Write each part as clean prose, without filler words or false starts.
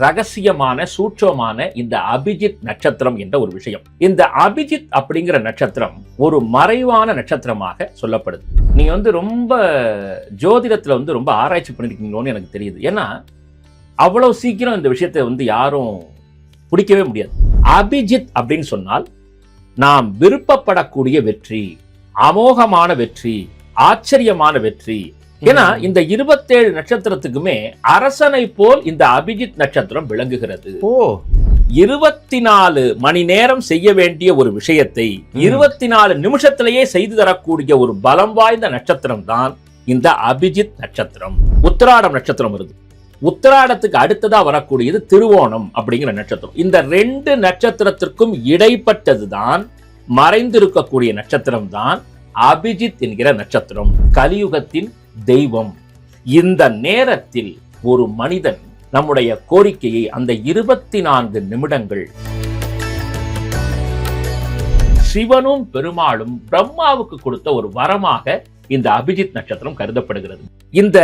ரகசியமான சூட்சமான இந்த அபிஜித் நட்சத்திரம் என்ற ஒரு விஷயம். இந்த அபிஜித் அப்படிங்கிற நட்சத்திரம் ஒரு மறைவான நட்சத்திரமாக சொல்லப்படுது. நீங்க ரொம்ப ஜோதிடத்துல ரொம்ப ஆராய்ச்சி பண்ணிருக்கீங்களோன்னு எனக்கு தெரியுது. ஏன்னா அவ்வளவு சீக்கிரம் இந்த விஷயத்தை யாரும் பிடிக்கவே முடியாது. அபிஜித் அப்படின்னு சொன்னால் நாம் விருப்பப்படக்கூடிய வெற்றி, அமோகமான வெற்றி, ஆச்சரியமான வெற்றி. ஏன்னா இந்த 27 நட்சத்திரத்துக்குமே அரசனை போல் இந்த அபிஜித் நட்சத்திரம் விளங்குகிறது. 24 மணி நேரம் செய்ய வேண்டிய ஒரு விஷயத்தை 24 நிமிஷத்திலேயே செய்து தரக்கூடிய ஒரு பலம் வாய்ந்த நட்சத்திரம் தான் இந்த அபிஜித் நட்சத்திரம். உத்திராடம் நட்சத்திரம் வருது. உத்திராடத்துக்கு அடுத்ததா வரக்கூடியது திருவோணம் அப்படிங்கிற நட்சத்திரம். இந்த 2 நட்சத்திரத்திற்கும் இடைப்பட்டதுதான் மறைந்திருக்கக்கூடிய நட்சத்திரம் தான் அபிஜித் என்கிற நட்சத்திரம். கலியுகத்தின் தெய்வம். இந்த நேரத்தில் ஒரு மனிதன் நம்முடைய கோரிக்கையை அந்த 24 நிமிடங்கள் சிவனும் பெருமாளும் பிரம்மாவுக்கு கொடுத்த ஒரு வரமாக இந்த அபிஜித் நட்சத்திரம் கருதப்படுகிறது. இந்த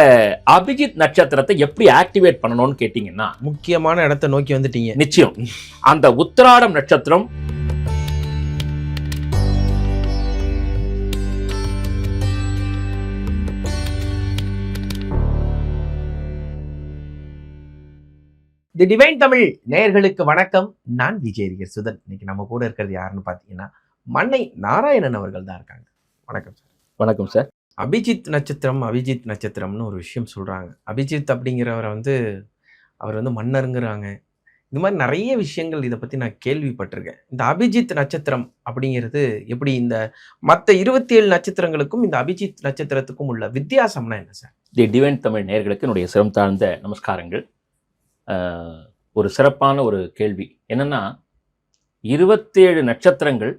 அபிஜித் நட்சத்திரத்தை எப்படி ஆக்டிவேட் பண்ணணும்னு கேட்டீங்கன்னா, முக்கியமான இடத்தை நோக்கி வந்துட்டீங்க. நிச்சயம் அந்த உத்திராடம் நட்சத்திரம் தி டிவைன் தமிழ் நேயர்களுக்கு வணக்கம். நான் விஜய் சுதன். இன்னைக்கு நம்ம கூட இருக்கிறது யாருன்னு பார்த்தீங்கன்னா மன்னை நாராயணன் அவர்கள் தான் இருக்காங்க. வணக்கம் சார். வணக்கம் சார். அபிஜித் நட்சத்திரம்னு ஒரு விஷயம் சொல்றாங்க. அபிஜித் அப்படிங்கிறவரை அவர் மன்னருங்கிறாங்க. இந்த மாதிரி நிறைய விஷயங்கள் இதை பற்றி நான் கேள்விப்பட்டிருக்கேன். இந்த அபிஜித் நட்சத்திரம் அப்படிங்கிறது எப்படி இந்த மற்ற 27 நட்சத்திரங்களுக்கும் இந்த அபிஜித் நட்சத்திரத்துக்கும் உள்ள வித்தியாசம்னா என்ன சார்? தி டிவைன் தமிழ் நேயர்களுக்கு என்னுடைய சிரம் தாழ்ந்த நமஸ்காரங்கள். ஒரு சிறப்பான ஒரு கேள்வி என்னன்னா, 27 நட்சத்திரங்கள்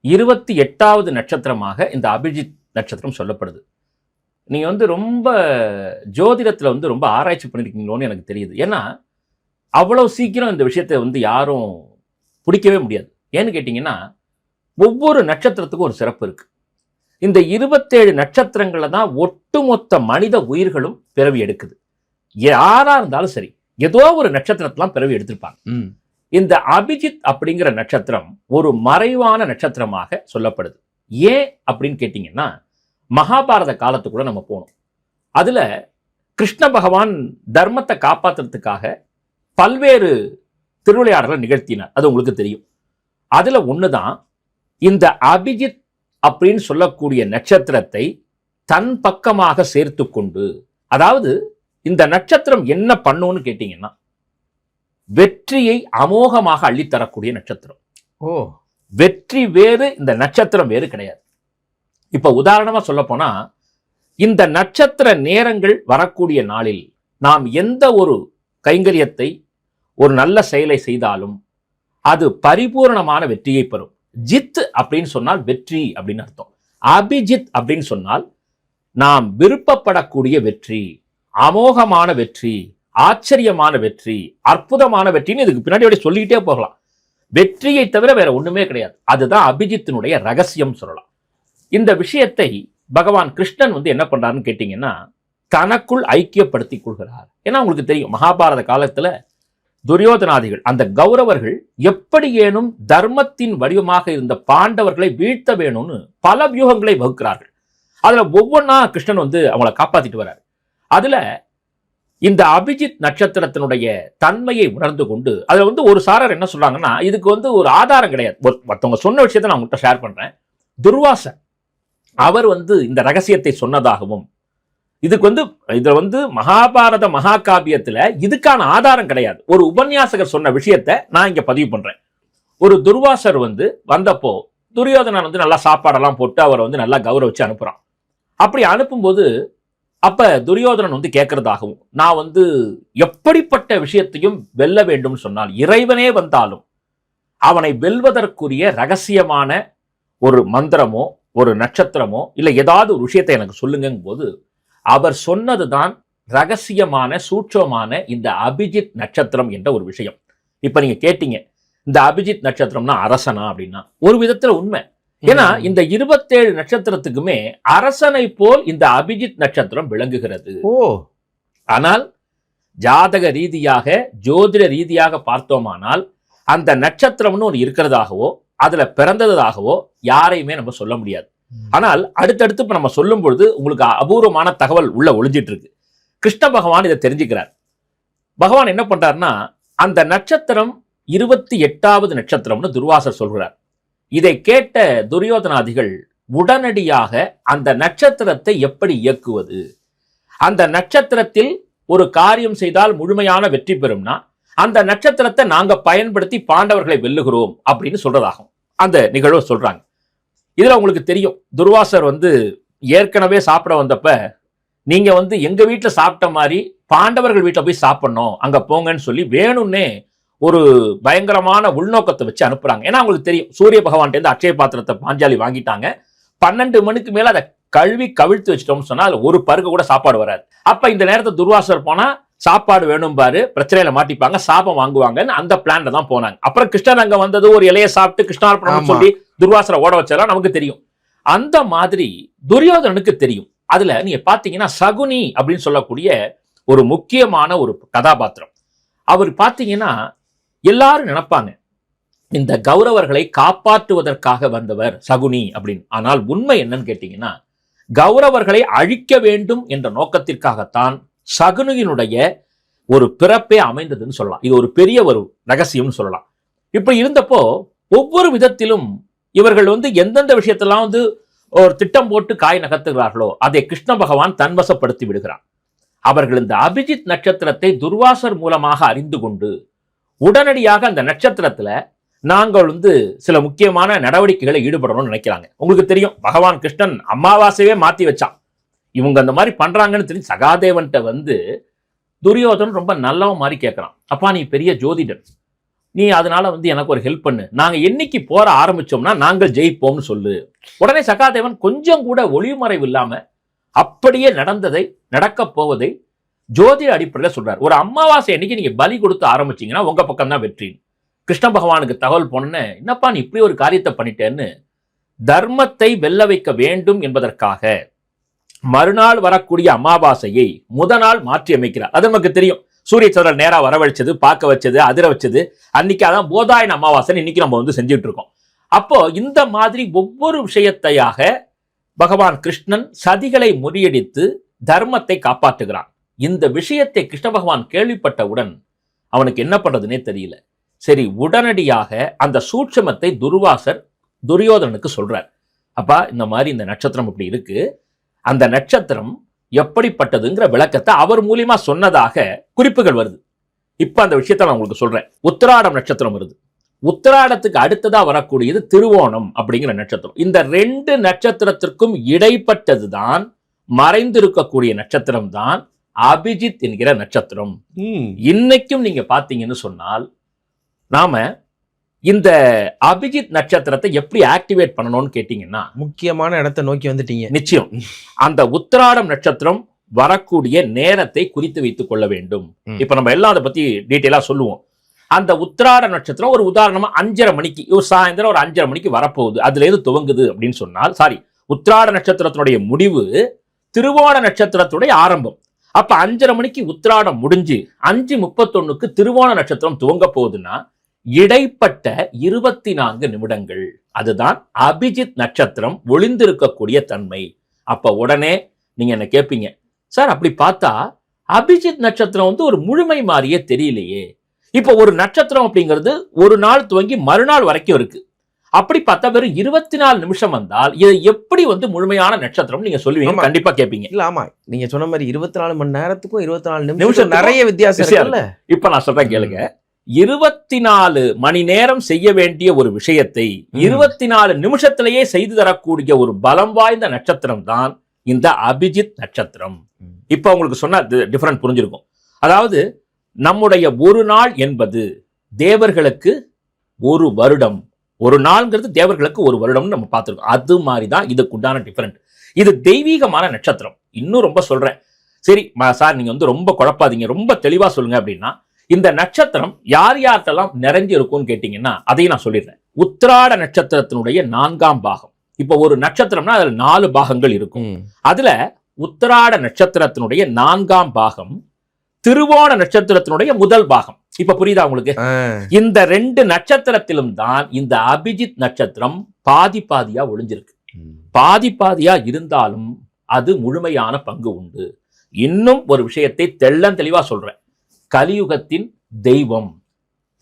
28வது நட்சத்திரமாக இந்த அபிஜித் நட்சத்திரம் சொல்லப்படுது. நீங்க ரொம்ப ஜோதிடத்துல ரொம்ப ஆராய்ச்சி பண்ணிருக்கீங்களோன்னு எனக்கு தெரியுது. ஏன்னா அவ்வளவு சீக்கிரம் இந்த விஷயத்தை யாரும் பிடிக்கவே முடியாது. ஏன்னு கேட்டீங்கன்னா, ஒவ்வொரு நட்சத்திரத்துக்கும் ஒரு சிறப்பு இருக்கு. இந்த 27 நட்சத்திரங்கள்ல தான் ஒட்டுமொத்த மனித உயிர்களும் பிறவி எடுக்குது. யாரா இருந்தாலும் சரி, ஏதோ ஒரு நட்சத்திரத்தெல்லாம் பிறவி எடுத்திருப்பாங்க. இந்த அபிஜித் அப்படிங்கிற நட்சத்திரம் ஒரு மறைவான நட்சத்திரமாக சொல்லப்படுது. ஏன் அப்படின்னு கேட்டீங்கன்னா, மகாபாரத காலத்துக்குள்ள நம்ம போனோம். அதுல கிருஷ்ண பகவான் தர்மத்தை காப்பாற்றுறதுக்காக பல்வேறு திருவிளையாடல்களை நிகழ்த்தினார். அது உங்களுக்கு தெரியும். அதுல ஒண்ணுதான் இந்த அபிஜித் அப்படின்னு சொல்லக்கூடிய நட்சத்திரத்தை தன் பக்கமாக சேர்த்து கொண்டு, அதாவது இந்த நட்சத்திரம் என்ன பண்ணுன்னு கேட்டீங்கன்னா, வெற்றியை அமோகமாக அள்ளித்தரக்கூடிய நட்சத்திரம். வெற்றி வேறு, இந்த நட்சத்திரம் வேறு கிடையாது. இப்ப உதாரணமா சொல்ல போனா, இந்த நட்சத்திர நேரங்கள் வரக்கூடிய நாளில் நாம் எந்த ஒரு கைங்கரியத்தை, ஒரு நல்ல செயலை செய்தாலும் அது பரிபூர்ணமான வெற்றியை பெறும். ஜித் அப்படின்னு சொன்னால் வெற்றி அப்படின்னு அர்த்தம். அபிஜித் அப்படின்னு சொன்னால் நாம் விருப்பப்படக்கூடிய வெற்றி, அமோகமான வெற்றி, ஆச்சரியமான வெற்றி, அற்புதமான வெற்றின்னு இதுக்கு பின்னாடி சொல்லிக்கிட்டே போகலாம். வெற்றியை தவிர வேற ஒண்ணுமே கிடையாது. அதுதான் அபிஜித்தினுடைய ரகசியம் சொல்லலாம். இந்த விஷயத்தை பகவான் கிருஷ்ணன் என்ன பண்றாருன்னு கேட்டீங்கன்னா, தனக்குள் ஐக்கியப்படுத்திக் கொள்கிறார். ஏன்னா உங்களுக்கு தெரியும், மகாபாரத காலத்துல துரியோதனாதிகள், அந்த கௌரவர்கள் எப்படியேனும் தர்மத்தின் வடிவமாக இருந்த பாண்டவர்களை வீழ்த்த வேணும்னு பல வியூகங்களை வகுக்கிறார்கள். அதுல ஒவ்வொன்னா கிருஷ்ணன் அவங்களை காப்பாத்திட்டு வர்றாரு. அதுல இந்த அபிஜித் நட்சத்திரத்தினுடைய தன்மையை உணர்ந்து கொண்டு, அதுல ஒரு சாரர் என்ன சொல்றாங்கன்னா, இதுக்கு ஒரு ஆதாரம் கிடையாது. மற்றவங்க சொன்ன விஷயத்தை நான் உங்கள்கிட்ட ஷேர் பண்றேன். துர்வாசர் அவர் இந்த ரகசியத்தை சொன்னதாகவும், இதுக்கு இதுல மகாபாரத மகாகாவியத்துல இதுக்கான ஆதாரம் கிடையாது. ஒரு உபன்யாசகர் சொன்ன விஷயத்தை நான் இங்க பதிவு பண்றேன். ஒரு துர்வாசர் வந்தப்போ துரியோதனன் நல்லா சாப்பாடெல்லாம் போட்டு அவரை நல்லா கௌரவிச்சு அனுப்புறான். அப்படி அனுப்பும்போது அப்ப துரியோதனன் கேட்கறதாகவும், நான் எப்படிப்பட்ட விஷயத்தையும் வெல்ல வேண்டும் சொன்னால், இறைவனே வந்தாலும் அவனை வெல்வதற்குரிய ரகசியமான ஒரு மந்திரமோ ஒரு நட்சத்திரமோ இல்ல ஏதாவது ஒரு விஷயத்தை எனக்கு சொல்லுங்கும் போது, அவர் சொன்னதுதான் ரகசியமான சூட்சமான இந்த அபிஜித் நட்சத்திரம் என்ற ஒரு விஷயம். இப்ப நீங்க கேட்டீங்க, இந்த அபிஜித் நட்சத்திரம்னா அரசனா அப்படின்னா, ஒரு விதத்துல உண்மை. ஏன்னா இந்த 27 ஜாதக ரீதியாக ஜோதிட ரீதியாக பார்த்தோமானால் அந்த நட்சத்திரம்னு ஒரு இருக்கிறதாகவோ அதுல பிறந்ததாகவோ யாரையுமே நம்ம சொல்ல முடியாது. ஆனால் அடுத்தடுத்து இப்ப நம்ம சொல்லும் பொழுது உங்களுக்கு அபூர்வமான தகவல் உள்ள ஒளிஞ்சிட்டு இருக்கு. கிருஷ்ண பகவான் இதை தெரிஞ்சுக்கிறார். பகவான் என்ன பண்றாருன்னா, அந்த நட்சத்திரம் 28வது நட்சத்திரம்னு துர்வாசர் சொல்கிறார். இதை கேட்ட துரியோதனாதிகள் உடனடியாக அந்த நட்சத்திரத்தை எப்படி இயக்குவது, அந்த நட்சத்திரத்தில் ஒரு காரியம் செய்தால் முழுமையான வெற்றி பெறும்னா அந்த நட்சத்திரத்தை நாங்க பயன்படுத்தி பாண்டவர்களை வெல்லுகிறோம் அப்படின்னு சொல்றதாகும் அந்த நிகழ்வை சொல்றாங்க. இதுல உங்களுக்கு தெரியும், துர்வாசர் ஏற்கனவே சாப்பிட வந்தப்ப நீங்க எங்க வீட்டுல சாப்பிட்ட மாதிரி பாண்டவர்கள் வீட்டுல போய் சாப்பிடணும், அங்க போங்கன்னு சொல்லி வேணும்னே ஒரு பயங்கரமான உள்நோக்கத்தை வச்சு அனுப்புறாங்க. ஏன்னா அவங்களுக்கு தெரியும், சூரிய பகவான்கிட்ட அட்சய பாத்திரத்தை பாஞ்சாலி வாங்கிட்டாங்க, 12 மணிக்கு மேல அதை கழுவி கவிழ்த்து வச்சிட்டோம்னு சொன்னா அதுல ஒரு பருக்க கூட சாப்பாடு வராது. அப்ப இந்த நேரத்தை துர்வாசர் போனா சாப்பாடு வேணும் பாரு, பிரச்சனையில மாட்டிப்பாங்க, சாபம் வாங்குவாங்கன்னு அந்த பிளான்ல தான் போனாங்க. அப்புறம் கிருஷ்ணன் அங்க வந்தது, ஒரு இலையை சாப்பிட்டு கிருஷ்ணார்ப்பணம் சொல்லி துர்வாசரை ஓட வச்சதெல்லாம் நமக்கு தெரியும். அந்த மாதிரி துரியோதனனுக்கு தெரியும். அதுல நீங்க பாத்தீங்கன்னா சகுனி அப்படின்னு சொல்லக்கூடிய ஒரு முக்கியமான ஒரு கதாபாத்திரம். அவர் பாத்தீங்கன்னா எல்லாரும் நினைப்பாங்க இந்த கௌரவர்களை காப்பாற்றுவதற்காக வந்தவர் சகுனி அப்படின்னு. ஆனால் உண்மை என்னன்னு கேட்டீங்கன்னா, கௌரவர்களை அழிக்க வேண்டும் என்ற நோக்கத்திற்காகத்தான் சகுனியினுடைய ஒரு பிறப்பே அமைந்ததுன்னு சொல்லலாம். இது ஒரு பெரிய ஒரு ரகசியம்னு சொல்லலாம். இப்படி இருந்தப்போ ஒவ்வொரு விதத்திலும் இவர்கள் எந்தெந்த விஷயத்தெல்லாம் ஒரு திட்டம் போட்டு காய் நகர்த்துகிறார்களோ அதை கிருஷ்ண பகவான் தன்வசப்படுத்தி விடுகிறான். அவர்கள் இந்த அபிஜித் நட்சத்திரத்தை துர்வாசர் மூலமாக அறிந்து கொண்டு உடனடியாக அந்த நட்சத்திரத்துல நாங்கள் சில முக்கியமான நடவடிக்கைகளை ஈடுபடணும்னு நினைக்கிறாங்க. உங்களுக்கு தெரியும், பகவான் கிருஷ்ணன் அமாவாசையே மாத்தி வச்சான். இவங்க அந்த மாதிரி பண்றாங்கன்னு தெரிஞ்சு சகாதேவன்ட்ட துரியோதனன் ரொம்ப நல்லவன் மாதிரி கேட்கறான். அப்பா நீ பெரிய ஜோதிடன், நீ அதனால எனக்கு ஒரு ஹெல்ப் பண்ணு, நாங்க என்னைக்கு போற ஆரம்பிச்சோம்னா நாங்கள் ஜெயிப்போம்னு சொல்லு. உடனே சகாதேவன் கொஞ்சம் கூட ஒளிமறைவு இல்லாம அப்படியே நடந்ததை, நடக்க போவதை ஜோதிட அடிப்படையில் சொல்றாரு. ஒரு அமாவாசை அன்னைக்கு நீங்க பலி கொடுத்து ஆரம்பிச்சீங்கன்னா உங்க பக்கம் தான் வெற்றி. கிருஷ்ண பகவானுக்கு தகவல் போனேன்னு, என்னப்பா நீ இப்படி ஒரு காரியத்தை பண்ணிட்டேன்னு தர்மத்தை வெல்ல வைக்க வேண்டும் என்பதற்காக மறுநாள் வரக்கூடிய அமாவாசையை முதல் மாற்றி அமைக்கிறார். அது நமக்கு தெரியும், சூரிய சந்திரன் நேரா வரவழைச்சது, பார்க்க வச்சது, அதிர வச்சது. அன்னைக்கு அதான் போதாயன அமாவாசை இன்னைக்கு நம்ம செஞ்சுட்டு இருக்கோம். அப்போ இந்த மாதிரி ஒவ்வொரு விஷயத்தையாக பகவான் கிருஷ்ணன் சதிகளை முறியடித்து தர்மத்தை காப்பாற்றுகிறான். இந்த விஷயத்தை கிருஷ்ண பகவான் கேள்விப்பட்டவுடன் அவனுக்கு என்ன பண்றதுன்னே தெரியல. சரி, உடனடியாக அந்த சூட்சமத்தை துர்வாசர் துரியோதனனுக்கு சொல்றார். அப்பா இந்த மாதிரி இந்த நட்சத்திரம் இப்படி இருக்கு, அந்த நட்சத்திரம் எப்படிப்பட்டதுங்கிற விளக்கத்தை அவர் மூலியமா சொன்னதாக குறிப்புகள் வருது. இப்ப அந்த விஷயத்தை நான் உங்களுக்கு சொல்றேன். உத்திராடம் நட்சத்திரம் வருது. உத்திராடத்துக்கு அடுத்ததா வரக்கூடியது திருவோணம் அப்படிங்கிற நட்சத்திரம். இந்த 2 நட்சத்திரத்திற்கும் இடைப்பட்டதுதான் மறைந்திருக்கக்கூடிய நட்சத்திரம் தான் அபிஜித் என்கிற நட்சத்திரம். இன்னைக்கும் நீங்க பாத்தீங்கன்னு சொன்னால் நாம இந்த அபிஜித் நட்சத்திரத்தை எப்படி ஆக்டிவேட் பண்ணணும்னு கேட்டீங்கன்னா, முக்கியமான இடத்தை நோக்கி வந்துட்டீங்க. நிச்சயம் அந்த உத்திராடம் நட்சத்திரம் வரக்கூடிய நேரத்தை குறித்து வைத்துக் கொள்ள வேண்டும். இப்ப நம்ம எல்லாம் அதை பத்தி டீட்டெயிலா சொல்லுவோம். அந்த உத்திராட நட்சத்திரம் ஒரு உதாரணமா 5:30 மணிக்கு, ஒரு சாயந்தரம் ஒரு 5:30 மணிக்கு வரப்போகுது. அதுல எது துவங்குது அப்படின்னு சொன்னால், உத்திராட நட்சத்திரத்தினுடைய முடிவு திருவோண நட்சத்திரத்துடைய ஆரம்பம். அப்ப 5:30 மணிக்கு உத்திராடம் முடிஞ்சு 5:31க்கு திருவோண நட்சத்திரம் துவங்க போகுதுன்னா இடைப்பட்ட 24 நிமிடங்கள், அதுதான் அபிஜித் நட்சத்திரம் ஒளிந்திருக்கக்கூடிய தன்மை. அப்ப உடனே நீங்க என்ன கேட்பீங்க, சார் அப்படி பார்த்தா அபிஜித் நட்சத்திரம் ஒரு முழுமை மாதிரியே தெரியலையே. இப்ப ஒரு நட்சத்திரம் அப்படிங்கிறது ஒரு நாள் துவங்கி மறுநாள் வரைக்கும் இருக்கு. அப்படி பார்த்தா வெறும் 24 நிமிஷம் வந்தால் இது எப்படி முழுமையான நட்சத்திரம் நீங்க சொல்லுவீங்க? கண்டிப்பா கேட்பீங்க. இல்ல, ஆமா, நீங்க சொன்ன மாதிரி 24 மணி நேரத்துக்கும் 24 நிமிஷம் நிறைய வித்தியாசம் இருக்குல்ல. இப்ப நான் சொல்றேன் கேளுங்க. 24 மணி நேரம் செய்ய வேண்டிய ஒரு விஷயத்தை 24 நிமிஷத்திலேயே செய்து தரக்கூடிய ஒரு பலம் வாய்ந்த நட்சத்திரம் தான் இந்த அபிஜித் நட்சத்திரம். இப்ப உங்களுக்கு சொன்னா டிஃபரண்ட் புரிஞ்சிருக்கும். அதாவது நம்முடைய ஒரு நாள் என்பது தேவர்களுக்கு ஒரு வருடம், ஒரு நாள்ங்கிறது தேவர்களுக்கு ஒரு வருடம்னு நம்ம பார்த்திருக்கோம். அது மாதிரிதான் இதுக்கு உண்டான டிஃபரண்ட். இது தெய்வீகமான நட்சத்திரம். இன்னும் ரொம்ப சொல்றேன், சரி சார் நீங்க ரொம்ப குழப்பாதீங்க, ரொம்ப தெளிவா சொல்லுங்க அப்படின்னா, இந்த நட்சத்திரம் யார் யார்கிட்டலாம் நிறைஞ்சு இருக்கும்னு கேட்டீங்கன்னா அதையும் நான் சொல்லிடுறேன். உத்திராட நட்சத்திரத்தினுடைய 4ஆம் பாகம். இப்ப ஒரு நட்சத்திரம்னா அதுல 4 பாகங்கள் இருக்கும். அதுல உத்திராட நட்சத்திரத்தினுடைய 4ஆம் பாகம் திருவோண நட்சத்திரத்தினுடைய முதல் பாகம். இப்ப புரியுதா உங்களுக்கு? இந்த 2 நட்சத்திரத்திலும் தான் இந்த அபிஜித் நட்சத்திரம் பாதி பாதியா ஒளிஞ்சிருக்கு. பாதி பாதியா இருந்தாலும் அது முழுமையான பங்கு உண்டு. இன்னும் ஒரு விஷயத்தை தெளிவா சொல்றேன். கலியுகத்தின் தெய்வம்,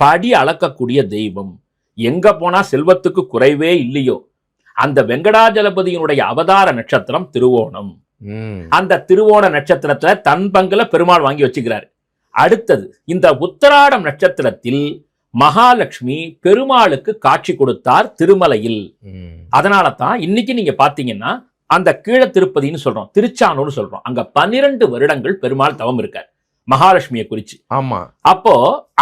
படி அளக்கக்கூடிய தெய்வம், எங்க போனா செல்வத்துக்கு குறைவே இல்லையோ அந்த வெங்கடாஜலபதியினுடைய அவதார நட்சத்திரம் திருவோணம். அந்த திருவோண நட்சத்திரத்துல தன் பங்குல பெருமாள் வாங்கி வச்சுக்கிறாரு. அடுத்தது இந்த உத்திராடம் நட்சத்திரத்தில் மகாலட்சுமி பெருமாளுக்கு காட்சி கொடுத்தார் திருமலையில். அதனால தான் இன்னைக்கு நீங்க பாத்தீங்கன்னா அந்த கீழ திருப்பதின்னு சொல்றோம், திருச்சானூர்னு சொல்றோம், அங்க 12 வருடங்கள் பெருமாள் தவம் இருக்கார் மகாலட்சுமியை குறிச்சு. ஆமா. அப்போ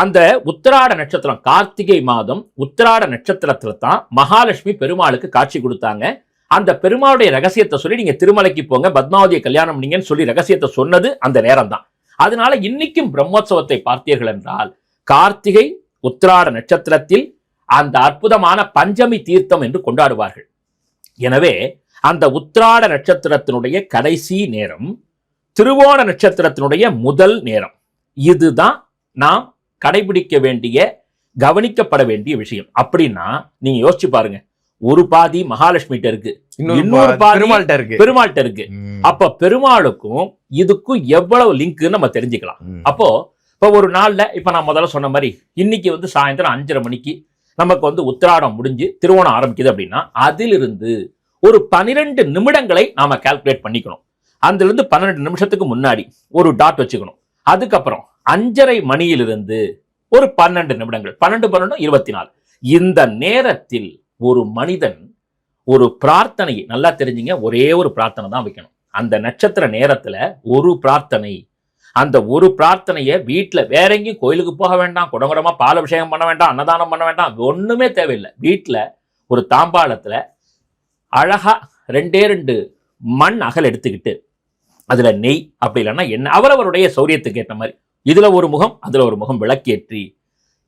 அந்த உத்திராட நட்சத்திரம், கார்த்திகை மாதம் உத்திராட நட்சத்திரத்துல தான் மகாலட்சுமி பெருமாளுக்கு காட்சி கொடுத்தாங்க. அந்த பெருமாளுடைய ரகசியத்தை சொல்லி நீங்க திருமலைக்கு போங்க, பத்மாவதியை கல்யாணம் பண்ணீங்கன்னு சொல்லி ரகசியத்தை சொன்னது அந்த நேரம் தான். அதனால இன்னைக்கும் பிரம்மோற்சவத்தை பார்த்தீர்கள் என்றால் கார்த்திகை உத்திராட நட்சத்திரத்தில் அந்த அற்புதமான பஞ்சமி தீர்த்தம் என்று கொண்டாடுவார்கள். எனவே அந்த உத்திராட நட்சத்திரத்தினுடைய கடைசி நேரம், திருவோண நட்சத்திரத்தினுடைய முதல் நேரம், இதுதான் நாம் கடைபிடிக்க வேண்டிய, கவனிக்கப்பட வேண்டிய விஷயம். அப்படின்னா நீங்க யோசிச்சு பாருங்க, ஒரு பாதி மகாலட்சுமிட்ட இருக்கு, இன்னொரு பாதி பெருமாள்கிட்ட இருக்கு. அப்ப பெருமாளுக்கும் இதுக்கும் எவ்வளவு லிங்க் நம்ம தெரிஞ்சுக்கலாம். அப்போ இப்ப ஒரு நாள்ல, இப்ப நான் முதல்ல சொன்ன மாதிரி இன்னைக்கு வந்து சாயந்தரம் 5:30 மணிக்கு நமக்கு வந்து உத்திராடம் முடிஞ்சு திருவோணம் ஆரம்பிக்குது அப்படின்னா அதிலிருந்து ஒரு 12 நிமிடங்களை நாம கால்குலேட் பண்ணிக்கணும். அதுல இருந்து 12 நிமிஷத்துக்கு முன்னாடி ஒரு டாட் வச்சுக்கணும். அதுக்கப்புறம் 5:30 மணியிலிருந்து ஒரு 12 நிமிடங்கள், 12 12 24. இந்த நேரத்தில் ஒரு மனிதன் ஒரு பிரார்த்தனையை, நல்லா தெரிஞ்சுங்க, ஒரே ஒரு பிரார்த்தனை தான் வைக்கணும். அந்த நட்சத்திர நேரத்துல ஒரு பிரார்த்தனை, அந்த ஒரு பிரார்த்தனையை வீட்டுல, வேற எங்கேயும் கோயிலுக்கு போக வேண்டாம், குடங்குடமா பால் அபிஷேகம் பண்ண வேண்டாம், அன்னதானம் பண்ண வேண்டாம், ஒண்ணுமே தேவையில்லை. வீட்டுல ஒரு தாம்பாளத்துல அழகா 2 மண் அகல் எடுத்துக்கிட்டு அதுல நெய், அப்படி இல்லைன்னா என்ன, அவரவருடைய சௌரியத்துக்கு ஏற்ற மாதிரி இதுல ஒரு முகம் அதுல ஒரு முகம் விளக்கேற்றி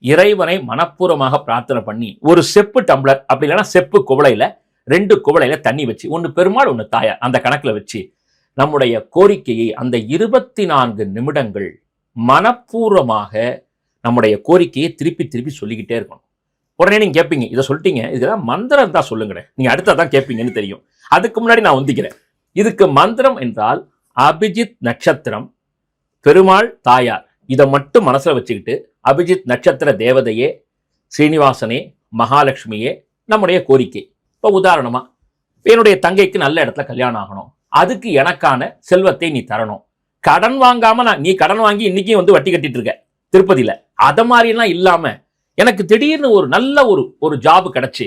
இறைவனை மனப்பூர்வமாக பிரார்த்தனை பண்ணி ஒரு செப்பு டம்ளர், அப்படி இல்லைன்னா செப்பு குவளையில 2 குவளையில தண்ணி வச்சு, ஒன்னு பெருமாள் ஒன்னு தாயார், அந்த கணக்குல வச்சு நம்முடைய கோரிக்கையை அந்த 24 நிமிடங்கள் மனப்பூர்வமாக நம்முடைய கோரிக்கையை திருப்பி திருப்பி சொல்லிக்கிட்டே இருக்கணும். உடனே நீங்க கேட்பீங்க, இதை சொல்லிட்டீங்க, இதெல்லாம் மந்திரம் தான் சொல்லுங்க, நீங்க அடுத்ததான் கேட்பீங்கன்னு தெரியும். அதுக்கு முன்னாடி நான் ஒந்திக்கிறேன். இதுக்கு மந்திரம் என்றால் அபிஜித் நட்சத்திரம், பெருமாள் தாயார், இதை மட்டும் மனசுல வச்சுக்கிட்டு அபிஜித் நட்சத்திர தேவதையே, ஸ்ரீனிவாசனே, மகாலட்சுமியே நம்முடைய கோரிக்கை. இப்போ உதாரணமா என்னுடைய தங்கைக்கு நல்ல இடத்துல கல்யாணம் ஆகணும், அதுக்கு எனக்கான செல்வத்தை நீ தரணும், கடன் வாங்காம நீ கடன் வாங்கி இன்னைக்கும் வந்து வட்டி கட்டிட்டு இருக்க திருப்பதியில, அத மாதிரிலாம் இல்லாம எனக்கு திடீர்னு ஒரு நல்ல ஒரு ஜாப் கிடைச்சு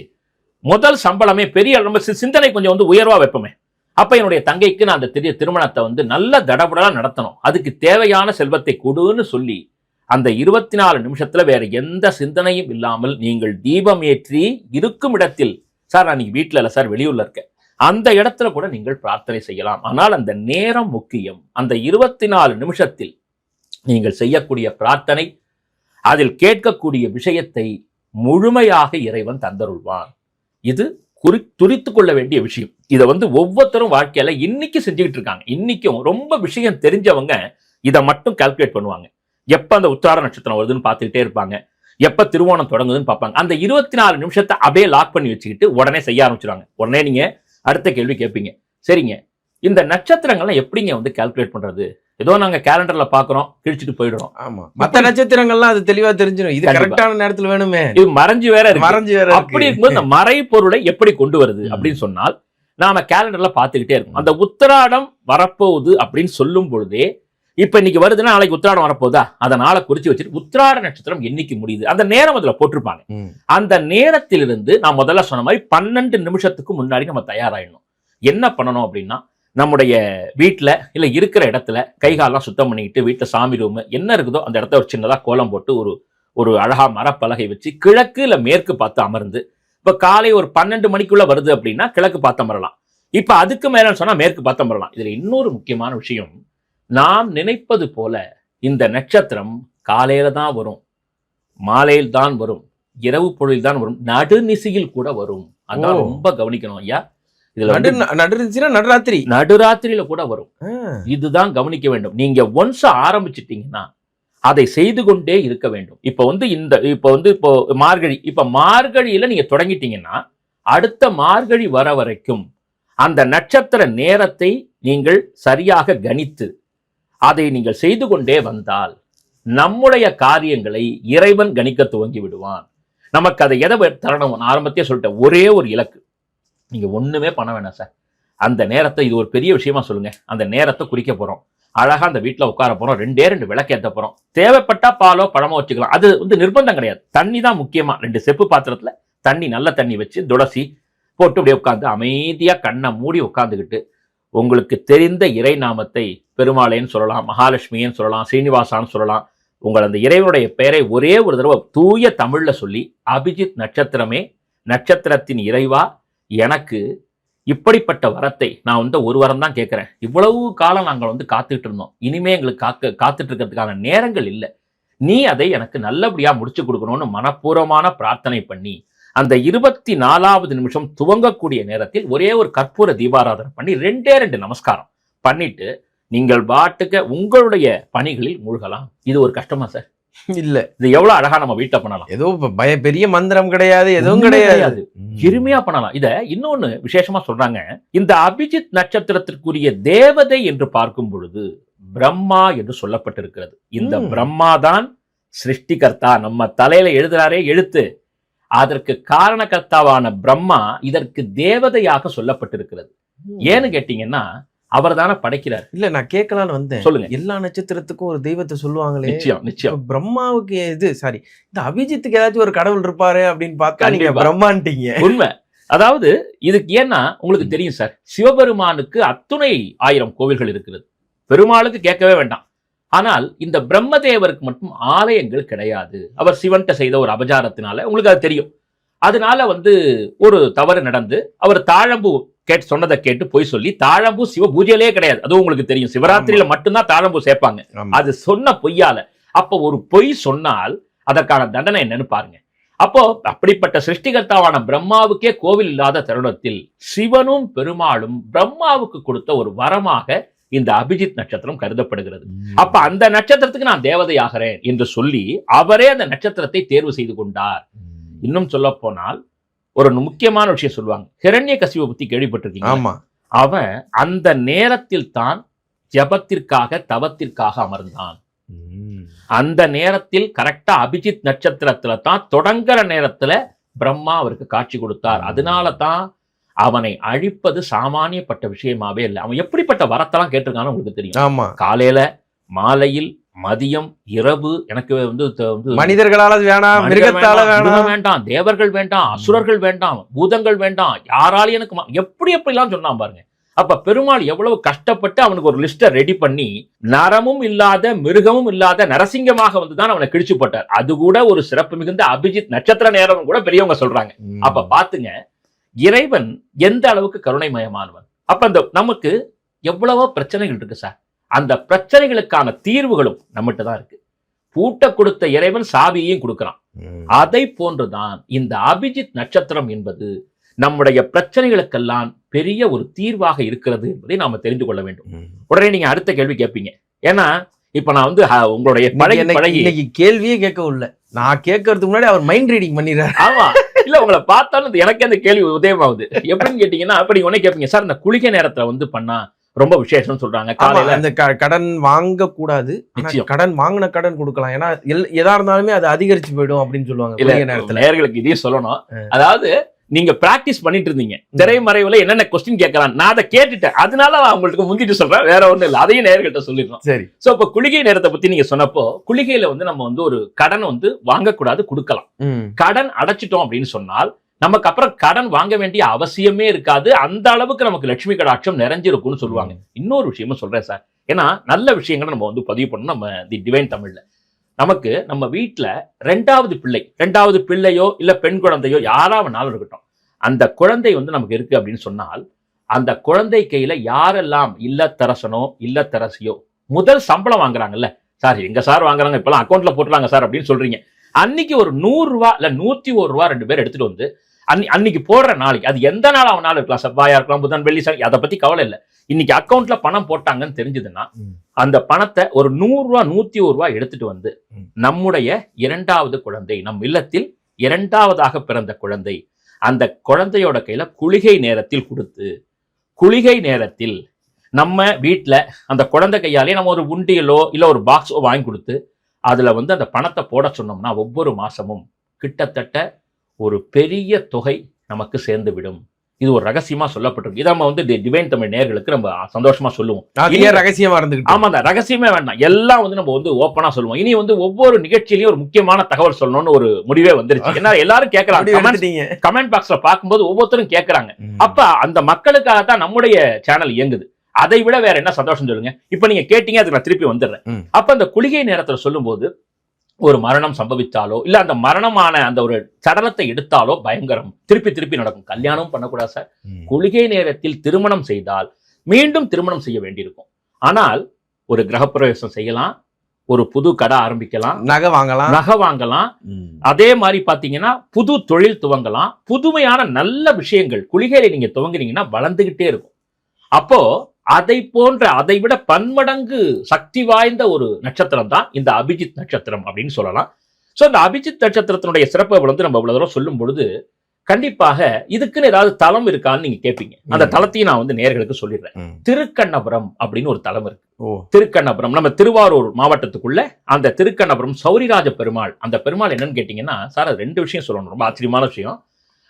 முதல் சம்பளமே பெரிய, நம்ம சிந்தனை கொஞ்சம் வந்து உயர்வா வைப்போமே, அப்ப என்னுடைய தங்கைக்கு நான் அந்த திருமணத்தை வந்து நல்ல தடபடலா நடத்தணும், அதுக்கு தேவையான செல்வத்தை கொடுன்னு சொல்லி அந்த 24 நிமிஷத்துல வேற எந்த சிந்தனையும் இல்லாமல் நீங்கள் தீபம் ஏற்றி இருக்கும் இடத்தில், சார் நான் நீங்க வீட்டுல இல்ல சார் வெளியூர்ல இருக்கேன், அந்த இடத்துல கூட நீங்கள் பிரார்த்தனை செய்யலாம். ஆனால் அந்த நேரம் முக்கியம். அந்த 24 நிமிஷத்தில் நீங்கள் செய்யக்கூடிய பிரார்த்தனை, அதில் கேட்கக்கூடிய விஷயத்தை முழுமையாக இறைவன் தந்தருள்வான். இது துரித்து கொள்ள வேண்டிய விஷயம். இதை வந்து ஒவ்வொருத்தரும் வாழ்க்கையில இன்னைக்கு செஞ்சுக்கிட்டு இருக்காங்க. இன்னைக்கும் ரொம்ப விஷயம் தெரிஞ்சவங்க இதை மட்டும் கால்குலேட் பண்ணுவாங்க. எப்ப அந்த உத்திராட நட்சத்திரம் வருதுன்னு பார்த்துக்கிட்டே இருப்பாங்க, எப்ப திருவோணம் தொடங்குதுன்னு பார்ப்பாங்க. அந்த 24 நிமிஷத்தை அப்படியே லாக் பண்ணி வச்சுக்கிட்டு உடனே செய்ய ஆரம்பிச்சிருவாங்க. உடனே நீங்க அடுத்த கேள்வி கேட்பீங்க, சரிங்க இந்த நட்சத்திரங்கள்லாம் எப்படிங்க வந்து கால்குலேட் பண்றது? ஏதோ நாங்க கேலண்டர்ல பாக்குறோம், கிழிச்சிட்டு போயிடுறோம். ஆமா, மத்த நட்சத்திரங்கள்லாம் அது தெளிவா தெரிஞ்சிடும், இது கரெக்டான நேரத்துல வேணுமே, இது மறைஞ்சு வேற இருக்கு. அப்படி இருக்கும்போது இந்த மறை பொருளை எப்படி கொண்டு வருது அப்படின்னு சொன்னால் நாம கேலண்டர்ல பாத்துக்கிட்டே இருக்கோம். அந்த உத்திராடம் வரப்போகுது அப்படின்னு சொல்லும் பொழுதே, இப்ப இன்னைக்கு வருதுன்னா நாளைக்கு உத்திராடம் வரப்போதா, அதனால குறிச்சு வச்சுட்டு உத்திராட நட்சத்திரம் என்னைக்கு முடியுது அந்த நேரம் அதுல போட்டிருப்பாங்க. அந்த நேரத்திலிருந்து நான் முதல்ல சொன்ன மாதிரி 12 நிமிஷத்துக்கு முன்னாடி நம்ம தயாராயிடணும். என்ன பண்ணணும் அப்படின்னா, நம்முடைய வீட்டுல இல்ல இருக்கிற இடத்துல கைகாலெல்லாம் சுத்தம் பண்ணிக்கிட்டு, வீட்டுல சாமி ரூம் என்ன இருக்குதோ அந்த இடத்த ஒரு சின்னதா கோலம் போட்டு ஒரு அழகா மரப்பலகை வச்சு கிழக்கு இல்ல மேற்கு பார்த்து அமர்ந்து, இப்ப காலை ஒரு 12 மணிக்குள்ள வருது அப்படின்னா கிழக்கு பார்த்து அமரலாம். இப்ப அதுக்கு மேலன்னு சொன்னா மேற்கு பார்த்து அமரலாம். இதுல இன்னொரு முக்கியமான விஷயம், நாம் நினைப்பது போல இந்த நட்சத்திரம் காலையில தான் வரும், மாலையில் தான் வரும், இரவு பொழுதில் தான் வரும், நடுநிசையில் கூட வரும். அதான் ரொம்ப கவனிக்கணும் ஐயா. இதுல வந்து நடுராத்திரி நடுராத்திரியில கூட வரும். இதுதான் கவனிக்க வேண்டும். நீங்க ஒன்ஸ் ஆரம்பிச்சிட்டீங்கன்னா அதை செய்து கொண்டே இருக்க வேண்டும். இப்போ மார்கழியில நீங்க தொடங்கிட்டீங்கன்னா அடுத்த மார்கழி வர வரைக்கும் அந்த நட்சத்திர நேரத்தை நீங்கள் சரியாக கணித்து அதை நீங்கள் செய்து கொண்டே வந்தால் நம்முடைய காரியங்களை இறைவன் கணிக்க துவங்கி விடுவான். நமக்கு அதை எதை தரணும்? ஆரம்பத்தையே சொல்லிட்டேன், ஒரே ஒரு இலக்கு. நீங்க ஒண்ணுமே பண்ண வேணாம் சார். அந்த நேரத்தை, இது ஒரு பெரிய விஷயமா சொல்லுங்க, அந்த நேரத்தை குறிக்க போறோம். அழகா அந்த வீட்டுல உட்கார போறோம், 2 விளக்கு ஏற்ற போறோம். தேவைப்பட்டா பாலோ பழமோ வச்சுக்கலாம், அது வந்து நிர்பந்தம் கிடையாது. தண்ணி தான் முக்கியமா. 2 செப்பு பாத்திரத்துல தண்ணி, நல்ல தண்ணி வச்சு துளசி போட்டு அப்படியே உட்காந்து அமைதியா கண்ணை மூடி உட்காந்துக்கிட்டு உங்களுக்கு தெரிந்த இறை நாமத்தை, பெருமாளேன்னு சொல்லலாம், மகாலட்சுமின்னு சொல்லலாம், ஸ்ரீனிவாசான்னு சொல்லலாம், உங்கள் அந்த இறைவனுடைய பெயரை ஒரே ஒரு தடவை தூய தமிழ்ல சொல்லி, அபிஜித் நட்சத்திரமே, நட்சத்திரத்தின் இறைவா, எனக்கு இப்படிப்பட்ட வரத்தை நான் வந்து ஒரு வாரம் தான் கேட்கிறேன். இவ்வளவு காலம் நாங்கள் வந்து காத்துட்டு இருந்தோம். இனிமே எங்களுக்கு காத்துட்டு இருக்கிறதுக்கான நேரங்கள் இல்லை. நீ அதை எனக்கு நல்லபடியா முடிச்சு கொடுக்கணும்னு மனப்பூர்வமான பிரார்த்தனை பண்ணி அந்த 24வது நிமிஷம் துவங்கக்கூடிய நேரத்தில் ஒரே ஒரு கற்பூர தீபாராதனை பண்ணி 2 நமஸ்காரம் பண்ணிட்டு நீங்கள் பாட்டுக்க உங்களுடைய பணிகளில் மூழ்கலாம். இது ஒரு கஷ்டமா சார்? இல்ல, இது எவ்வளவு அழகா நம்ம வீட்டுல பண்ணலாம். ஏதோ பெரிய மந்திரம் கிடையாது, எதுவும் கிடையாது, எளிமையா பண்ணலாம். இத இன்னொன்னு விசேஷமா சொல்றாங்க. இந்த அபிஜித் நட்சத்திரத்திற்குரிய தேவதை என்று பார்க்கும் பொழுது பிரம்மா என்று சொல்லப்பட்டிருக்கிறது. இந்த பிரம்மா தான் சிருஷ்டிகர்த்தா. நம்ம தலையில எழுதுறாரே எழுத்து, அதற்கு காரணகர்த்தாவான பிரம்மா இதற்கு தேவதையாக சொல்லப்பட்டிருக்கிறது. ஏன்னு கேட்டீங்கன்னா அவர் தானே படைக்கிறார். இல்ல, நான் கேட்கலான்னு வந்தேன். சொல்லுங்க. எல்லா நட்சத்திரத்துக்கும் ஒரு தெய்வத்தை சொல்லுவாங்களே. நிச்சயம். பிரம்மாவுக்கு இந்த அபிஜித்துக்கு ஏதாச்சும் ஒரு கடவுள் இருப்பாரு அப்படின்னு பார்த்தா நீங்க பிரம்மான்ட்டீங்க. உண்மை. அதாவது இதுக்கு ஏன்னா உங்களுக்கு தெரியும் சார், சிவபெருமானுக்கு அத்துணை 1000 கோவில்கள் இருக்கிறது. பெருமாளுக்கு கேட்கவே வேண்டாம். ஆனால் இந்த பிரம்மதேவருக்கு மட்டும் ஆலயங்கள் கிடையாது. அவர் சிவன்கிட்ட செய்த ஒரு அபச்சாரத்தினால, உங்களுக்கு அது தெரியும், அதனால வந்து ஒரு தவறு நடந்து அவர் தாழம்பூ சொன்னதை கேட்டு போய் சொல்லி, தாழம்பூ சிவ பூஜையிலே கிடையாது. அதுவும் உங்களுக்கு தெரியும், சிவராத்திரியில மட்டும்தான் தாழம்பூ சேர்ப்பாங்க. அது சொன்ன பொய்யால. அப்போ ஒரு பொய் சொன்னால் அதற்கான தண்டனை என்னன்னு பாருங்க. அப்போ அப்படிப்பட்ட சிருஷ்டிகர்த்தாவான பிரம்மாவுக்கே கோவில் இல்லாத தருணத்தில் சிவனும் பெருமாளும் பிரம்மாவுக்கு கொடுத்த ஒரு வரமாக இந்த அபிஜித் நட்சத்திரம் கருதப்படுகிறது. அப்ப அந்த நட்சத்திரத்துக்கு நான் தேவதை ஆகிறேன் என்று சொல்லி அவரே அந்த நட்சத்திரத்தை தேர்வு செய்து கொண்டார். இன்னும் சொல்ல போனால் ஒரு முக்கியமான விஷயம் சொல்லுவாங்க, ஹிரண்யகசிபு பத்தி கேள்விப்பட்டிருக்கீங்க? அவன் அந்த நேரத்தில் தான் ஜபத்திற்காக தவத்திற்காக அமர்ந்தான். அந்த நேரத்தில் கரெக்டா அபிஜித் நட்சத்திரத்துல தான் தொடங்குற நேரத்துல பிரம்மா அவருக்கு காட்சி கொடுத்தார். அதனால தான் அவனை அழிப்பது சாமானியப்பட்ட விஷயமாவே இல்லை. அவன் எப்படிப்பட்ட வரத்தெல்லாம் கேட்டிருக்கான்னு உங்களுக்கு தெரியும். காலையில, மாலையில், மதியம், இரவு. எனக்கு வந்து மனிதர்களால வேணாம், மிருகத்தால வேண்டாம், தேவர்கள் வேண்டாம், அசுரர்கள் வேண்டாம், பூதங்கள் வேண்டாம், யாராலையும் எனக்கு எப்படிலாம் சொன்னான் பாருங்க. அப்ப பெருமாள் எவ்வளவு கஷ்டப்பட்டு அவனுக்கு ஒரு லிஸ்ட ரெடி பண்ணி, நரமும் இல்லாத மிருகமும் இல்லாத நரசிங்கமாக வந்துதான் அவனை கிழிச்சு போட்டார். அது கூட ஒரு சிறப்பு மிகுந்த அபிஜித் நட்சத்திர நேரம் கூட பெரியவங்க சொல்றாங்க. அப்ப பாத்துங்க, இறைவன் எந்த அளவுக்கு கருணைமயமானவன். அப்ப அந்த நமக்கு எவ்வளவோ பிரச்சனைகள் இருக்கு சார், அந்த பிரச்சனைகளுக்கான தீர்வுகளும் நம்மகிட்ட தான் இருக்கு. பூட்ட கொடுத்த இறைவன் சாவியையும் கொடுக்கிறான். அதை போன்றுதான் இந்த அபிஜித் நட்சத்திரம் என்பது நம்முடைய பிரச்சனைகளுக்கெல்லாம் பெரிய ஒரு தீர்வாக இருக்கிறது என்பதை நாம தெரிந்து கொள்ள வேண்டும். உடனே நீங்க அடுத்த கேள்வி கேட்பீங்க. ஏன்னா இப்ப நான் வந்து உங்களுடைய பழகி கேள்வியே கேட்க உள்ள, நான் கேட்கறதுக்கு முன்னாடி அவர் மைண்ட் ரீடிங் பண்ணிடுறாரு. ஆமா, இல்ல உங்களை பார்த்தாலும் எனக்கு அந்த கேள்வி உதயமாகுது. எப்படின்னு கேட்டீங்கன்னா, அப்ப நீங்க உடனே கேட்பீங்க, சார் இந்த குளிகை நேரத்துல வந்து பண்ணா ரொம்ப விசேஷம் சொல்றாங்க. காலையில அந்த கடன் வாங்க கூடாது, கடன் வாங்கின கடன் கொடுக்கலாம், ஏன்னா எதா இருந்தாலுமே அது அதிகரிச்சு போயிடும் அப்படின்னு சொல்லுவாங்க. இல்ல, நேயர்களுக்கு இதையும் சொல்லணும். அதாவது நீங்க பிராக்டிஸ் பண்ணிட்டு இருந்தீங்க, திரைமறைவுல என்னென்ன கொஸ்டின் கேட்கலாம், நான் அதை கேட்டுட்டேன், அதனால அவங்களுக்கு முந்திட்டு சொல்றேன், வேற ஒண்ணும் இல்லை. அதையும் நேயர்கிட்ட சொல்லிடுறோம். சரி. சோ இப்ப குளிகை நேரத்தை பத்தி நீங்க சொன்னப்போ, குளிகையில வந்து நம்ம வந்து ஒரு கடன் வந்து வாங்கக்கூடாது, கொடுக்கலாம். கடன் அடைச்சிட்டோம் அப்படின்னு சொன்னால் நமக்கு அப்புறம் கடன் வாங்க வேண்டிய அவசியமே இருக்காது. அந்த அளவுக்கு நமக்கு லட்சுமி கடாட்சம் நிறைஞ்சிருக்கும்னு சொல்லுவாங்க. இன்னொரு விஷயமும் சொல்றேன் சார், ஏன்னா நல்ல விஷயங்களை நம்ம வந்து பதிவு பண்ணணும். நம்ம தி டிவைன் தமிழ்ல நமக்கு நம்ம வீட்டுல 2வது பிள்ளையோ இல்ல பெண் குழந்தையோ யாராவனாலும் இருக்கட்டும், அந்த குழந்தை வந்து நமக்கு இருக்கு அப்படின்னு சொன்னால், அந்த குழந்தை கையில யாரெல்லாம் இல்லத்தரசனோ இல்லத்தரசியோ முதல் சம்பளம் வாங்குறாங்கல்ல, சார் எங்க சார் வாங்குறாங்க, இப்பெல்லாம் அக்கௌண்ட்ல போட்டுறாங்க சார் அப்படின்னு சொல்றீங்க, அன்னைக்கு ஒரு 100 ரூபா இல்ல 101 ரூபா 2 பேர் எடுத்துட்டு வந்து அன்னைக்கு போடுற நாளைக்கு அது எந்த நாள் அவனால இருக்கலாம், செவ்வாயா இருக்கலாம், புதன், வெள்ளி, சனி, அதை பத்தி கவலை இல்லை. இன்னைக்கு அக்கௌண்ட்ல பணம் போட்டாங்கன்னு தெரிஞ்சதுன்னா அந்த பணத்தை ஒரு 100 ரூபா 101 ரூபா எடுத்துட்டு வந்து நம்முடைய 2வது குழந்தை, நம் இல்லத்தில் 2வதாக பிறந்த குழந்தை, அந்த குழந்தையோட கையில குளிகை நேரத்தில் கொடுத்து, குளிகை நேரத்தில் நம்ம வீட்டில் அந்த குழந்தை கையாலே நம்ம ஒரு உண்டியலோ இல்லை ஒரு பாக்ஸோ வாங்கி கொடுத்து அதில் வந்து அந்த பணத்தை போட சொன்னோம்னா ஒவ்வொரு மாசமும் கிட்டத்தட்ட ஒரு பெரிய தொகை நமக்கு சேர்ந்து விடும். இது ஒரு ரகசியமா சொல்லப்பட்டிருக்கு. இதை நம்ம வந்து டிவைன் தமிழ் நேயர்களுக்கு நம்ம சந்தோஷமா சொல்லுவோம். ரகசியமா இருந்துகிட்டு, ஆமா, அந்த ரகசியமே வேண்டாம், எல்லாம் வந்து நம்ம வந்து ஓப்பனா சொல்லுவோம். இனி வந்து ஒவ்வொரு நிகழ்ச்சியிலையும் ஒரு முக்கியமான தகவல் சொல்லணும்னு ஒரு முடிவே வந்துருச்சு. ஏன்னா எல்லாரும் கேட்கறாங்க, கமெண்ட் பாக்ஸ்ல பார்க்கும்போது ஒவ்வொருத்தரும் கேட்கறாங்க. அப்ப அந்த மக்களுக்காகத்தான் நம்முடைய சேனல் இயங்குது. அதை விட வேற என்ன சந்தோஷம் சொல்லுங்க. இப்ப நீங்க கேட்டீங்க, அதுக்கு நான் திருப்பி வந்துடுறேன். அப்ப அந்த குளிகை நேரத்துல சொல்லும் போது ஒரு மரணம் சம்பவித்தாலோ இல்ல அந்த மரணமான அந்த ஒரு சடலத்தை எடுத்தாலோ பயங்கரம் திருப்பி திருப்பி நடக்கும். கல்யாணம் பண்ணக்கூடாது சார். குளிகை நேரத்தில் திருமணம் செய்தால் மீண்டும் திருமணம் செய்ய வேண்டியிருக்கும். ஆனால் ஒரு கிரகப்பிரவேசம் செய்யலாம், ஒரு புது கடை ஆரம்பிக்கலாம், நகை வாங்கலாம். அதே மாதிரி பாத்தீங்கன்னா புது தொழில் துவங்கலாம். புதுமையான நல்ல விஷயங்கள் குளிகையில நீங்க துவங்கினீங்கன்னா வளர்ந்துகிட்டே இருக்கும். அப்போ அதை போன்ற அதை விட பன்மடங்கு சக்தி வாய்ந்த ஒரு நட்சத்திரம் தான் இந்த அபிஜித் நட்சத்திரம் அப்படின்னு சொல்லலாம். ஸோ இந்த அபிஜித் நட்சத்திரத்தினுடைய சிறப்பை வந்து நம்ம இவ்வளவு தூரம் சொல்லும் பொழுது கண்டிப்பாக இதுக்குன்னு ஏதாவது தலம் இருக்கான்னு நீங்க கேட்பீங்க. அந்த தலத்தையும் நான் வந்து நேயர்களுக்கு சொல்லிடுறேன். திருக்கண்ணபுரம் அப்படின்னு ஒரு தலம் இருக்கு. திருக்கண்ணபுரம் நம்ம திருவாரூர் மாவட்டத்துக்குள்ள அந்த திருக்கண்ணபுரம் சௌரிராஜ பெருமாள். அந்த பெருமாள் என்னன்னு கேட்டீங்கன்னா சார், அது 2 விஷயம் சொல்லணும், ரொம்ப ஆச்சரியமான விஷயம்.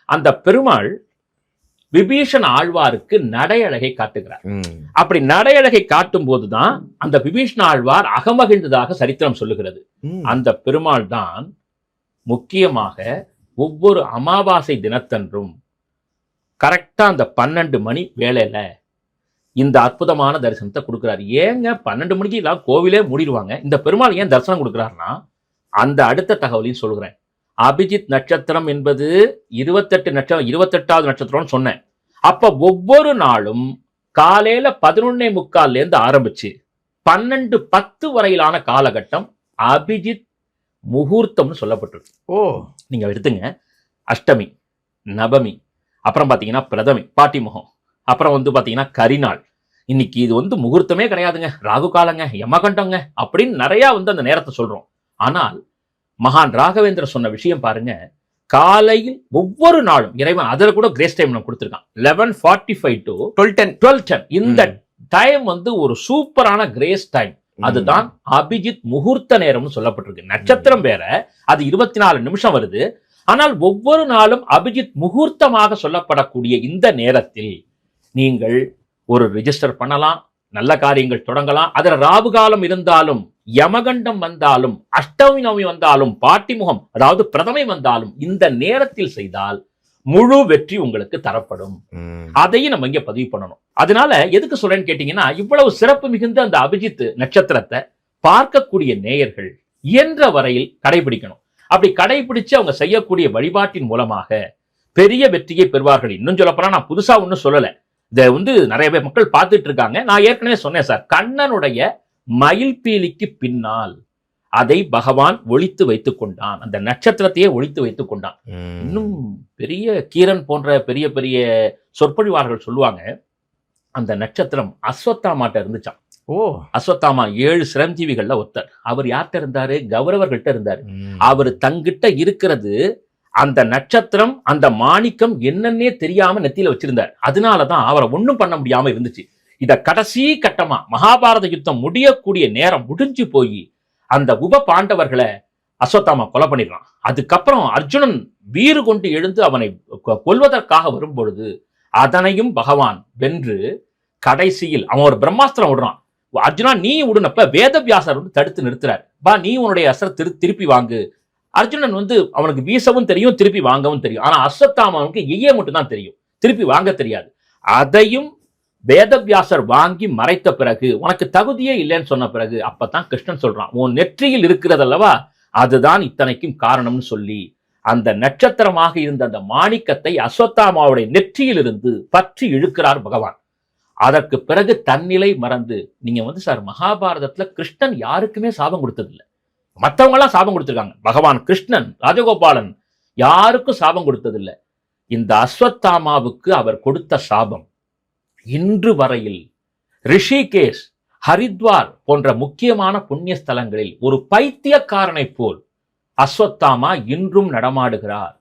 அந்த பெருமாள் விபீஷண ஆழ்வாருக்கு நடையழகை காட்டுகிறார். அப்படி நடையழகை காட்டும் போதுதான் அந்த விபீஷண ஆழ்வார் அகமகிழ்ந்ததாக சரித்திரம் சொல்லுகிறது. அந்த பெருமாள் தான் முக்கியமாக ஒவ்வொரு அமாவாசை தினத்தன்றும் கரெக்டா அந்த 12 மணி வேளையில இந்த அற்புதமான தரிசனத்தை கொடுக்கிறார். ஏங்க 12 மணிக்கு எல்லாம் கோவிலே மூடிடுவாங்க, இந்த பெருமாள் ஏன் தரிசனம் கொடுக்கிறாருன்னா அந்த அடுத்த தகவலையும் சொல்கிறேன். அபிஜித் நட்சத்திரம் என்பது 28 நட்சத்திரம், 28வது நட்சத்திரம்னு சொன்னேன். அப்ப ஒவ்வொரு நாளும் காலையில 11:45 ஆரம்பிச்சு 12:10 வரையிலான காலகட்டம் அபிஜித் முகூர்த்தம்னு சொல்லப்பட்டிருக்கு. நீங்க எடுத்துங்க, அஷ்டமி, நவமி, அப்புறம் பாத்தீங்கன்னா பிரதமி, பாட்டிமுகம், அப்புறம் வந்து பாத்தீங்கன்னா கரிநாள். இன்னைக்கு இது வந்து முகூர்த்தமே கிடையாதுங்க, ராகு காலங்க, யமகண்டங்க அப்படின்னு நிறைய வந்து அந்த நேரத்தை சொல்றோம். ஆனால் மகான் ராகவேந்திர சொன்ன விஷயம் பாருங்க, காலையில் ஒவ்வொரு நாளும் இறைவன் அதில் கூட கிரேஸ் டைம் நம்ம கொடுத்துருக்கான். 11:45 to 12:10 இந்த டைம் வந்து ஒரு சூப்பரான கிரேஸ் டைம். அதுதான் அபிஜித் முகூர்த்த நேரம்னு சொல்லப்பட்டிருக்கு. நட்சத்திரம் வேற, அது 24 நிமிஷம் வருது. ஆனால் ஒவ்வொரு நாளும் அபிஜித் முகூர்த்தமாக சொல்லப்படக்கூடிய இந்த நேரத்தில் நீங்கள் ஒரு ரிஜிஸ்டர் பண்ணலாம், நல்ல காரியங்கள் தொடங்கலாம். அதுல ராகு காலம் இருந்தாலும், யமகண்டம் வந்தாலும், அஷ்டமி நவமி வந்தாலும், பாட்டிமுகம் அதாவது பிரதமை வந்தாலும் இந்த நேரத்தில் செய்தால் முழு வெற்றி உங்களுக்கு தரப்படும். அதையும் நம்ம இங்க பதிவு பண்ணணும். அதனால எதுக்கு சொல்றேன்னு கேட்டீங்கன்னா, இவ்வளவு சிறப்பு மிகுந்த அந்த அபிஜித் நட்சத்திரத்தை பார்க்கக்கூடிய நேயர்கள் இயன்ற வரையில் கடைபிடிக்கணும். அப்படி கடைபிடிச்சு அவங்க செய்யக்கூடிய வழிபாட்டின் மூலமாக பெரிய வெற்றியை பெறுவார்கள். இன்னும் சொல்லப்போனா நான் புதுசா ஒன்னும் சொல்லல, இதை வந்து நிறைய பேர் மக்கள் பார்த்துட்டு இருக்காங்க. நான் ஏற்கனவே சொன்னேன் சார், கண்ணனுடைய மயில் பீலிக்கு பின்னால் அதை பகவான் ஒளித்து வைத்துக் கொண்டான், அந்த நட்சத்திரத்தையே ஒளித்து வைத்துக் கொண்டான். இன்னும் பெரிய கீரன் போன்ற பெரிய பெரிய சொற்பொழிவார்கள் சொல்லுவாங்க, அந்த நட்சத்திரம் அஸ்வத்தாமாட்ட இருந்துச்சான். அஸ்வத்தாமா 7 சிரஞ்சீவிகள்ல ஒருத்தர். அவர் யார்கிட்ட இருந்தாரு? கௌரவர்கள்ட்ட இருந்தாரு. அவர் தங்கிட்ட இருக்கிறது அந்த நட்சத்திரம், அந்த மாணிக்கம் என்னன்னே தெரியாம நெத்தியில வச்சிருந்தார். அதனாலதான் அவரை ஒண்ணும் பண்ண முடியாம இருந்துச்சு. இத கடைசி கட்டமா மகாபாரத யுத்தம் முடியக்கூடிய நேரம் முடிஞ்சு போய் அந்த உப பாண்டவர்களை அஸ்வத்தாமா கொலை பண்ணிடுறான். அதுக்கப்புறம் அர்ஜுனன் வீறு கொண்டு எழுந்து அவனை கொல்வதற்காக வரும்பொழுது அதனையும் பகவான் வென்று கடைசியில் அவன் ஒரு பிரம்மாஸ்திரம் விடுறான். அர்ஜுனா நீ விடுனப்ப வேதவியாசர் வந்து தடுத்து நிறுத்துறார். பா நீ உன்னுடைய அஸ்திர திருப்பி வாங்கு. அர்ஜுனன் வந்து அவனுக்கு வீசவும் தெரியும், திருப்பி வாங்கவும் தெரியும். ஆனா அஸ்வத்தாமாவுக்கு எய்ய மட்டும் தான் தெரியும், திருப்பி வாங்க தெரியாது. அதையும் வேதவியாசர் வாங்கி மறைத்த பிறகு, உனக்கு தகுதியே இல்லைன்னு சொன்ன பிறகு, அப்பதான் கிருஷ்ணன் சொல்றான், உன் நெற்றியில் இருக்கிறது அல்லவா அதுதான் இத்தனைக்கும் காரணம்னு சொல்லி அந்த நட்சத்திரமாக இருந்த அந்த மாணிக்கத்தை அஸ்வத்தாமாவுடைய நெற்றியில் இருந்து பற்றி இழுக்கிறார் பகவான். அதற்கு பிறகு தன்னிலை மறந்து, நீங்க வந்து சார் மகாபாரதத்துல கிருஷ்ணன் யாருக்குமே சாபம் கொடுத்ததில்லை, மற்றவங்க எல்லாம் சாபம் கொடுத்திருக்காங்க. பகவான் கிருஷ்ணன் ராஜகோபாலன் யாருக்கும் சாபம் கொடுத்ததில்லை. இந்த அஸ்வத்தாமாவுக்கு அவர் கொடுத்த சாபம் இன்று வரையில் ரிஷிகேஷ், ஹரித்வார் போன்ற முக்கியமான புண்ணிய ஸ்தலங்களில் ஒரு பைத்தியக்காரனை போல் அஸ்வத்தாமா இன்றும் நடமாடுகிறார்.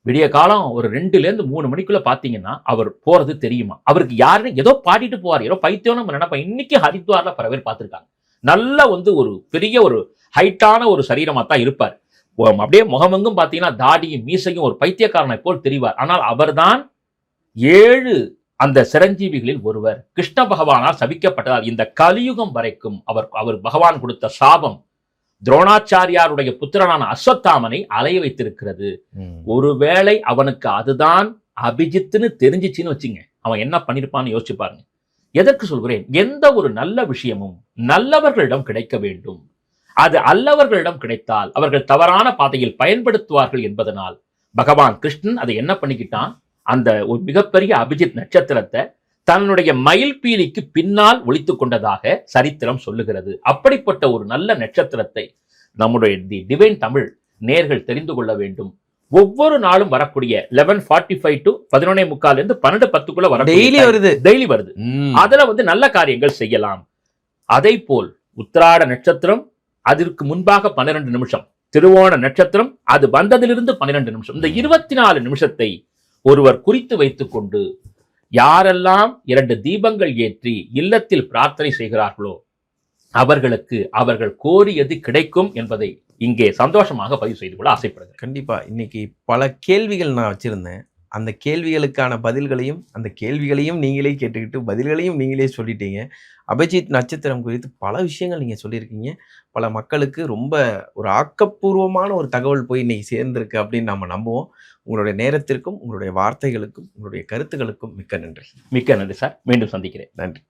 விடிய காலம் ஒரு 2-3 மணிக்குள்ள பாத்தீங்கன்னா அவர் போறது தெரியுமா? அவருக்கு யாருன்னு ஏதோ பாடிட்டு போவார், ஏதோ பைத்தியம் நம்ம நினைப்போம். இன்னைக்கு ஹரித்வார்ல பல பேர் பார்த்திருக்காங்க. நல்ல ஒரு பெரிய ஒரு ஹைட்டான ஒரு சரீரமா தான் இருப்பார். அப்படியே முகமெங்கும் பாத்தீங்கன்னா தாடியும் மீசையும் ஒரு பைத்தியக்காரனை போல் தெரிவார். ஆனால் அவர்தான் 7 அந்த சிரஞ்சீவிகளில் ஒருவர். கிருஷ்ண பகவானால் சபிக்கப்பட்டதால் இந்த கலியுகம் வரைக்கும் அவர் பகவான் கொடுத்த சாபம் துரோணாச்சாரியாருடைய புத்திரனான அஸ்வத்தாமனை அலைய வைத்திருக்கிறது. ஒருவேளை அவனுக்கு அதுதான் அபிஜித்னு தெரிஞ்சிச்சுன்னு வச்சுங்க, அவன் என்ன பண்ணிருப்பான்னு யோசிச்சு பாருங்க. எதற்கு சொல்கிறேன்? எந்த ஒரு நல்ல விஷயமும் நல்லவர்களிடம் கிடைக்க வேண்டும். அது அல்லவர்களிடம் கிடைத்தால் அவர்கள் தவறான பாதையில் பயன்படுத்துவார்கள் என்பதனால் பகவான் கிருஷ்ணன் அதை என்ன பண்ணிக்கிட்டான், அந்த ஒரு மிகப்பெரிய அபிஜித் நட்சத்திரத்தை தன்னுடைய மயில் பீலிக்கு பின்னால் ஒளித்துக் கொண்டதாக சரித்திரம் சொல்லுகிறது. அப்படிப்பட்ட ஒரு நல்ல நட்சத்திரத்தை நம்முடைய தி டிவைன் தமிழ் நேர்கள் தெரிந்து கொள்ள வேண்டும். ஒவ்வொரு நாளும் வரக்கூடிய 11:45 to 11:45 12:10 வர டெய்லி வருது. அதுல நல்ல காரியங்கள் செய்யலாம். அதை போல் உத்திராட நட்சத்திரம், அதற்கு முன்பாக 12 நிமிஷம், திருவோண நட்சத்திரம் அது வந்ததிலிருந்து 12 நிமிஷம், இந்த 24 நிமிஷத்தை ஒருவர் குறித்து வைத்துக் கொண்டு யாரெல்லாம் 2 தீபங்கள் ஏற்றி இல்லத்தில் பிரார்த்தனை செய்கிறார்களோ அவர்களுக்கு அவர்கள் கோரியது கிடைக்கும் என்பதை இங்கே சந்தோஷமாக பதிவு செய்து கொள்ள ஆசைப்படுகிறேன். கண்டிப்பா இன்னைக்கு பல கேள்விகள் நான் வச்சிருந்தேன். அந்த கேள்விகளுக்கான பதில்களையும் அந்த கேள்விகளையும் நீங்களே கேட்டுக்கிட்டு பதில்களையும் நீங்களே சொல்லிட்டீங்க. அபிஜித் நட்சத்திரம் குறித்து பல விஷயங்கள் நீங்கள் சொல்லியிருக்கீங்க. பல மக்களுக்கு ரொம்ப ஒரு ஆக்கப்பூர்வமான ஒரு தகவல் போய் இன்னைக்கு சேர்ந்திருக்கு அப்படின்னு நம்ம நம்புவோம். உங்களுடைய நேரத்திற்கும் உங்களுடைய வார்த்தைகளுக்கும் உங்களுடைய கருத்துக்களுக்கும் மிக்க நன்றி. மிக்க நன்றி சார். மீண்டும் சந்திக்கிறேன். நன்றி.